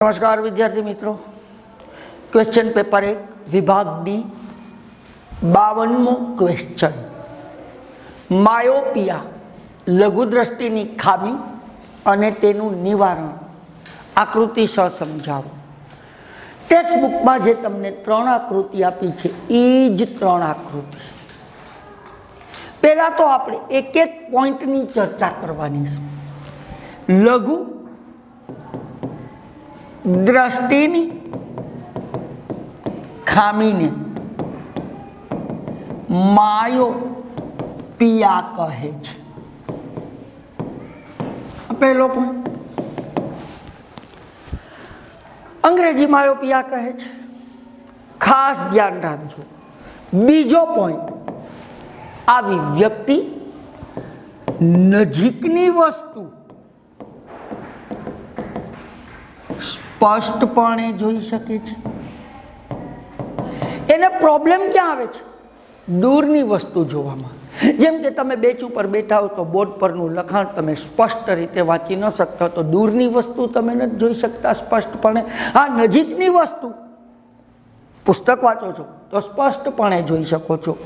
नमस्कार विद्यार्थी मित्रों, क्वेश्चन पेपर 1 विभाग डी 52मो क्वेश्चन मायोपिया लघुदृष्टिनी खामी अने तेनुं निवारण आकृति स समझावो। टेक्स्ट बुक में जे तमने 3 आकृति आपी छे ए ज 3 आकृति। पहला तो आपणे एक एक पॉइंट नी चर्चा करवानी छे। लघु दृष्टिनी खामीने मायोपिया कहे छे। पहलो पॉइंट अंग्रेजी मायोपिया कहे छे, खास ध्यान राखजो। बीजो पॉइंट आवी व्यक्ति नजीकनी वस्तु स्पष्टपणे जोई शके छे। एने प्रॉब्लम क्या आवे छे? दूरनी वस्तु जोवामां। जेम के तमे बेंच पर बैठा हो तो बोर्ड परनुं लखाण तमे स्पष्ट रीते वांची न शकता, तो दूरनी वस्तु तमे न जोई शकता स्पष्टपणे। आ नजीकनी वस्तु पुस्तक वाँचो छो तो स्पष्टपणे जोई शको छो।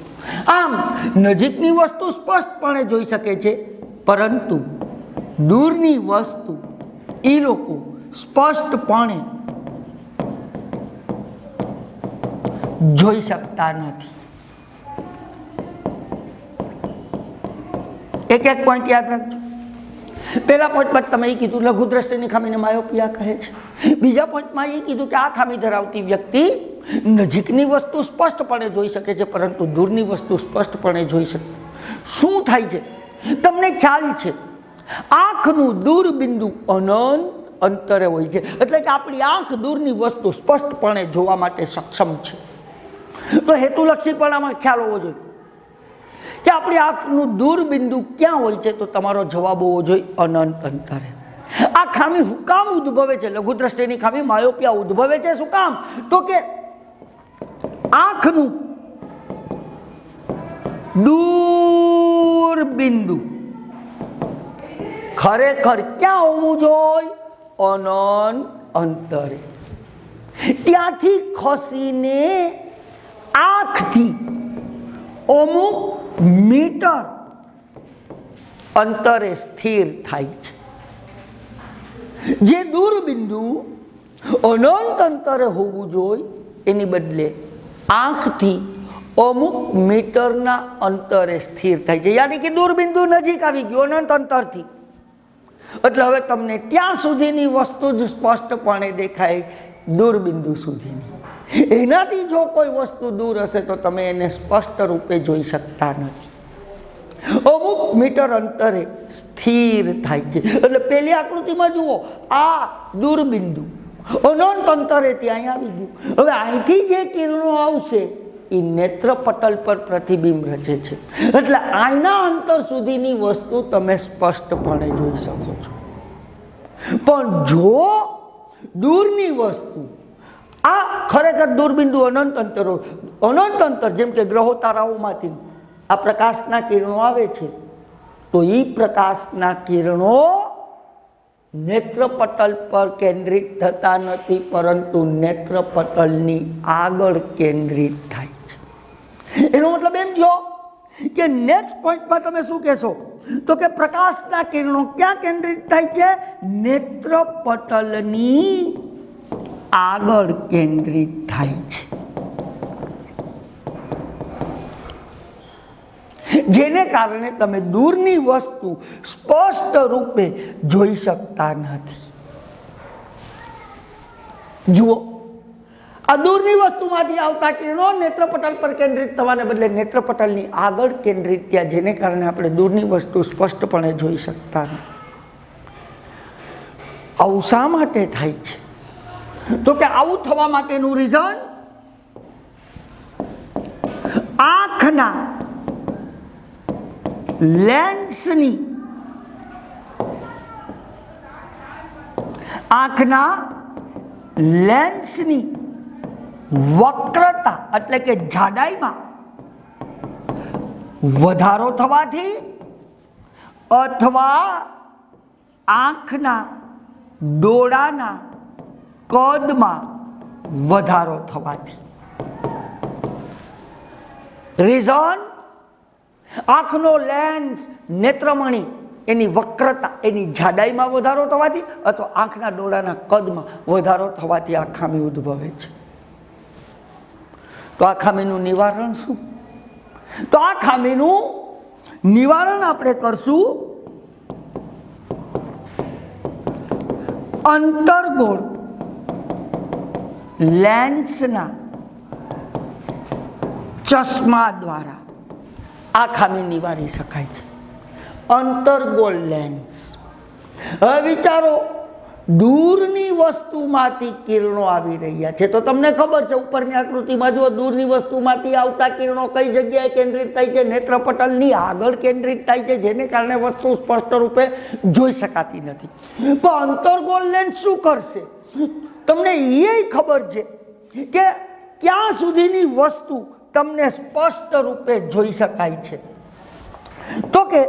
आम नजीकनी वस्तु स्पष्टपणे जोई शके छे, परंतु दूरनी वस्तु ई लोको स्पष्टपणे जोई शकता नथी। एक एक पॉइंट याद रखजो। पहला पॉइंट पर तमे ए कीधुं लघुदृष्टिनी खामीने मायोपिया कहे छे। बीजा पॉइंट में ए कीधुं के आ खामी धरावती व्यक्ति नजीकनी वस्तु स्पष्टपणे जोई शके छे, परंतु दूरनी वस्तु स्पष्टपणे जोई शके। शुं थाय छे तमने ख्याल छे? आंखनुं दूरबिंदु अनंत अंतरे होय छे, એટલે કે આપણી આંખ દૂરની વસ્તુ સ્પષ્ટપણે જોવા માટે સક્ષમ છે। તો હેતુલક્ષીપણામાં ખ્યાલ હોવો જોઈએ કે આપણી આંખનું દૂરબિંદુ ક્યાં હોય છે, તો તમારો જવાબ હોવો જોઈએ અનંત અંતરે। આ ખામી શું કામ ઉદ્ભવે છે? લઘુદ્રષ્ટિની ખામી માયોપિયા ઉદ્ભવે છે શું કામ? તો કે આંખનું દૂરબિંદુ ખરેખર ક્યાં હોવું જોઈએ? अनंत अंतरे। त्यांथी खसीने आंखथी अमुक मीटर अंतरे स्थिर थाय छे। जे दूरबिंदु अनंत अंतरे होवुं जोईए एनी बदले आंखथी अमुक मीटरना अंतरे स्थिर थाय छे। यानी कि दूरबिंदु नजीक आवी गयो अनंत अंतरथी, એટલે હવે તમને ત્યાં સુધીની વસ્તુ જ સ્પષ્ટપણે દેખાય દૂરબિંદુ સુધીની। એનાથી જો કોઈ વસ્તુ દૂર હશે તો તમે એને સ્પષ્ટ રૂપે જોઈ શકતા નથી। અમુક મીટર અંતરે સ્થિર થાય છે। એટલે પહેલી આકૃતિમાં જુઓ, આ દૂરબિંદુ અનંત અંતરેથી અહીં આવી ગયું। હવે અહીંથી જે કિરણો આવશે એ નેત્રપટલ પર પ્રતિબિંબ રચે છે, એટલે આના અંતર સુધીની વસ્તુ તમે સ્પષ્ટપણે જોઈ શકો છો। પણ જો દૂરની વસ્તુ આ ખરેખર દૂરબિંદુ અનંત અંતર જેમ કે ગ્રહો તારાઓમાંથી આ પ્રકાશના કિરણો આવે છે, તો એ પ્રકાશના કિરણો નેત્રપટલ પર કેન્દ્રિત થતા નથી, પરંતુ નેત્રપટલની આગળ કેન્દ્રિત થાય છે। એનો મતલબ એમ થયો કે નેક્સ્ટ પોઈન્ટમાં તમે શું કહેશો? તો કે પ્રકાશના કિરણો ક્યાં કેન્દ્રિત થાય છે? નેત્રપટલની આગળ કેન્દ્રિત થાય છે, જેને કારણે તમે દૂરની વસ્તુ સ્પષ્ટ રૂપે જોઈ શકતા નથી। જુઓ, આ દૂરની વસ્તુમાંથી આવતા કિરણો નેત્રપટલ પર કેન્દ્રિત થવાને બદલે નેત્રપટલની આગળ કેન્દ્રિત થયા, જેને કારણે આપણે દૂરની વસ્તુ સ્પષ્ટપણે જોઈ શકતા નથી। આવું શા માટે થાય છે? તો કે આવું થવા માટેનું રીઝન આંખના લેન્સની વક્રતા એટલે કે જાડાઈમાં વધારો થવાથી અથવા આંખના ડોળાના કદમાં વધારો થવાથી. રીઝન, આંખનો લેન્સ, નેત્રમણી, એની વક્રતા, એની જાડાઈમાં વધારો થવાથી અથવા આંખના ડોળાના કદમાં વધારો થવાથી આ ખામી ઉદ્ભવે છે. તો આ ખામીનું નિવારણ શું? તો આ ખામીનું નિવારણ આપણે કરશું અંતર્ગોળ લેન્સના ચશ્મા દ્વારા આ ખામી નિવારી શકાય છે. અંતર્ગોળ લેન્સ. હવે વિચારો, દૂરની વસ્તુમાંથી કિરણો આવી રહ્યા છે, તો તમને ખબર છે ઉપરની આકૃતિમાં જુઓ, દૂરની વસ્તુમાંથી આવતા કિરણો કઈ જગ્યાએ કેન્દ્રિત થાય છે? નેત્રપટલની આગળ કેન્દ્રિત થાય છે, જેને કારણે વસ્તુ સ્પષ્ટ રૂપે જોઈ શકાતી નથી. પણ અંતર્ગોળ લેન્સ શું કરશે? તમને એ ખબર છે કે ક્યાં સુધીની વસ્તુ તમને સ્પષ્ટ રૂપે જોઈ શકાય છે. તો કે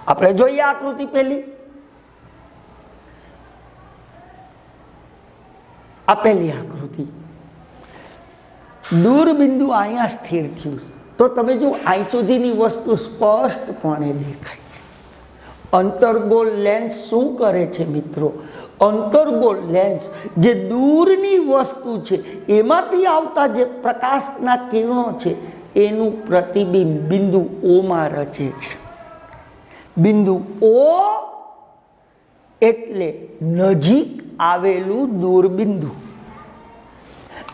આપણે જોઈએ આકૃતિ પહેલી. આ પહેલી આકૃતિ, દૂરબિંદુ અહીંયા સ્થિર થયું તો તમે જો અહીં સુધીની વસ્તુ સ્પષ્ટપણે દેખાય છે. અંતર્ગોળ લેન્સ શું કરે છે મિત્રો? અંતર્ગોળ લેન્સ જે દૂરની વસ્તુ છે એમાંથી આવતા જે પ્રકાશના કિરણો છે એનું પ્રતિબિંબ બિંદુ O માં રચે છે. બિંદુ O એટલે નજીક આવેલું દૂરબિંદુ.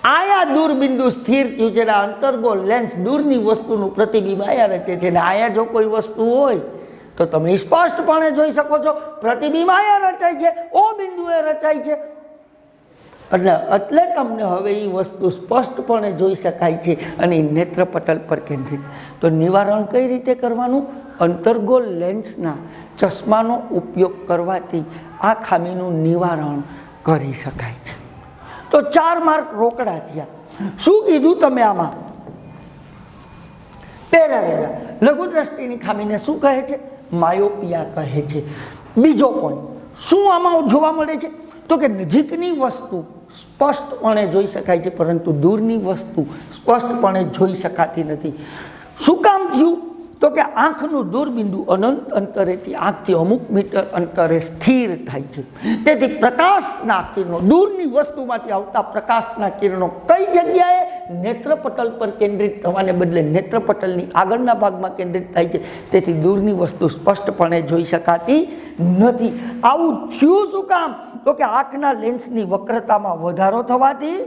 આયા દૂરબિંદુ સ્થિર થયું છે. અંતર્ગોળ લેન્સ દૂરની વસ્તુનું પ્રતિબિંબ આયા રચે છે. અને આયા જો કોઈ વસ્તુ હોય તો તમે સ્પષ્ટપણે જોઈ શકો છો. પ્રતિબિંબ આયા રચાય છે, O બિંદુએ રચાય છે. એટલે તમને હવે એ વસ્તુ સ્પષ્ટપણે જોઈ શકાય છે અને નેત્રપટલ પર કેન્દ્રિત. તો નિવારણ કઈ રીતે કરવાનું? અંતર્ગોળ લેન્સના ચશ્માનો ઉપયોગ કરવાથી આ ખામીનું નિવારણ કરી શકાય છે. તો 4 માર્ક રોકડા થયા. શું કીધું તમે આમાં? પહેલા લઘુ દ્રષ્ટિની ખામીને શું કહે છે? માયોપિયા કહે છે. બીજો પોઈન્ટ શું આમાં જોવા મળે છે? તો કે નજીકની વસ્તુ સ્પષ્ટપણે જોઈ શકાય છે, પરંતુ દૂરની વસ્તુ સ્પષ્ટપણે જોઈ શકાતી નથી. શું કામ થયું? તો કે આંખનું દૂરબિંદુ અનંત અંતરેથી આંખથી અમુક મીટર અંતરે સ્થિર થાય છે. તેથી પ્રકાશના કિરણો, દૂરની વસ્તુમાંથી આવતા પ્રકાશના કિરણો કઈ જગ્યાએ? નેત્રપટલ પર કેન્દ્રિત થવાને બદલે નેત્રપટલની આગળના ભાગમાં કેન્દ્રિત થાય છે. તેથી દૂરની વસ્તુ સ્પષ્ટપણે જોઈ શકાતી નથી. આવું થયું શું કામ? તો કે આંખના લેન્સની વક્રતામાં વધારો થવાથી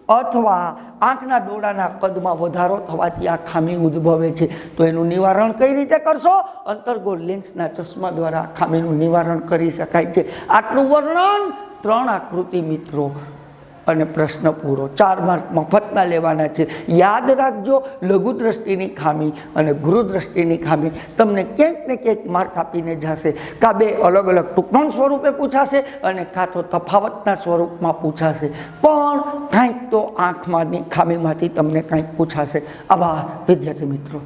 અથવા આંખના ડોળાના કદમાં વધારો થવાથી આ ખામી ઉદ્ભવે છે. તો એનું નિવારણ કઈ રીતે કરશો? અંતર્ગોળ લેન્સના ચશ્મા દ્વારા આ ખામીનું નિવારણ કરી શકાય છે. આટલું વર્ણન 3 આકૃતિ મિત્રો અને પ્રશ્ન પૂરો. 4 માર્ક મફતના લેવાના છે. યાદ રાખજો, લઘુ દ્રષ્ટિની ખામી અને ગૃહ દ્રષ્ટિની ખામી તમને ક્યાંક ને ક્યાંક માર્ક આપીને જશે. કાં 2 અલગ અલગ ટૂંકણ સ્વરૂપે પૂછાશે અને કાં તો તફાવતના સ્વરૂપમાં પૂછાશે. પણ કાંઈક તો આંખમાંની ખામીમાંથી તમને કાંઈક પૂછાશે. આભાર વિદ્યાર્થી મિત્રો.